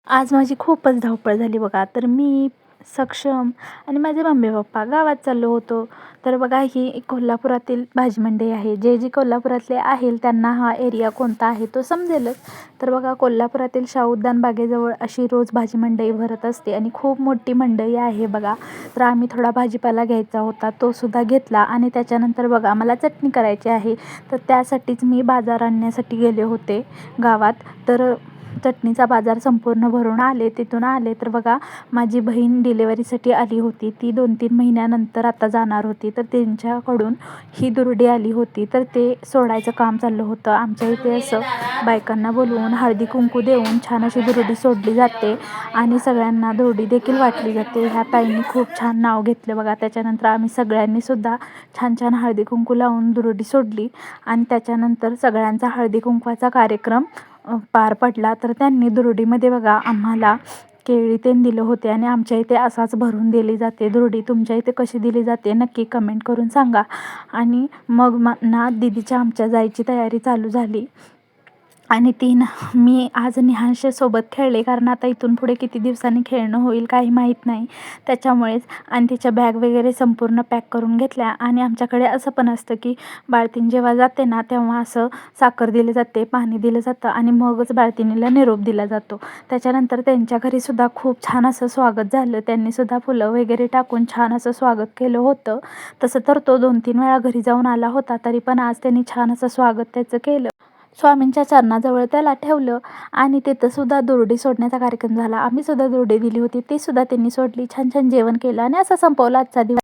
आज माझी खूपच धावपळ झाली बघा. तर मी, सक्षम आणि माझे मम्मी-पप्पा गावात चाललो होतो. तर बघा ही कोल्हापुरातील भाजी मंडई आहे. जे कोल्हापुरातले आहे त्यांना हा एरिया कोणता आहे तो समजेलच. तर बघा कोल्हापुरातील शाहू उद्यान बागेजवळ अशी रोज भाजी मंडई भरत असते आणि खूप मोठी मंडई आहे बघा. तर आम्ही थोडा भाजीपाला घ्यायचा होता, तो सुद्धा घेतला आणि त्याच्यानंतर बघा मला चटणी करायची आहे. तर त्यासाठीच मी बाजार आणण्यासाठी गेले होते गावात. तर चटणीचा बाजार संपूर्ण भरून आले. तिथून आले तर बघा माझी बहीण डिलेवरीसाठी आली होती. ती 2-3 महिन्यानंतर आता जाणार होती. तर त्यांच्याकडून ही दुर्डी आली होती. तर ते सोडायचं काम चाललं होतं. आमच्या इथे असं बायकांना बोलवून हळदी कुंकू देऊन छान अशी दुर्डी सोडली जाते आणि सगळ्यांना दुर्डी देखील वाटली जाते. ह्या ताईंनी खूप छान नाव घेतलं बघा. त्याच्यानंतर आम्ही सगळ्यांनी सुद्धा छान छान हळदी कुंकू लावून दुर्डी सोडली आणि त्याच्यानंतर सगळ्यांचा हळदी कुंकवाचा कार्यक्रम पार पडला. तर त्यांनी दुर्डीमध्ये बघा आम्हाला केळी तेन दिलं होते आणि आमच्या इथे असाच भरून दिली जाते दुर्डी. तुमच्या इथे कशी दिली जाते नक्की कमेंट करून सांगा. आणि मग ना दीदीच्या आमच्या जायची तयारी चालू झाली आणि मी आज नेहांशसोबत खेळले, कारण आता इथून पुढे किती दिवसांनी खेळणं होईल काही माहीत नाही त्याच्यामुळेच. आणि तिच्या बॅग वगैरे संपूर्ण पॅक करून घेतल्या. आणि आमच्याकडे असं पण असतं की बाळतीण जेव्हा जाते ना तेव्हा असं साखर दिली जाते, पाणी दिलं जातं आणि मगच बाळतिणीला निरोप दिला जातो. त्याच्यानंतर त्यांच्या घरीसुद्धा खूप छान असं स्वागत झालं. त्यांनीसुद्धा फुलं वगैरे टाकून छान असं स्वागत केलं होतं. तसं तर तो 2-3 वेळा घरी जाऊन आला होता, तरी पण आज त्यांनी छान असं स्वागत त्याचं केलं. स्वामींच्या चरणाजवळ त्याला ठेवलं आणि तिथं सुद्धा दुर्डी सोडण्याचा कार्यक्रम झाला. आम्ही सुद्धा दुर्डी दिली होती, ती सुद्धा त्यांनी सोडली. छान छान जेवण केलं आणि असा संपवला आजचा दिवस.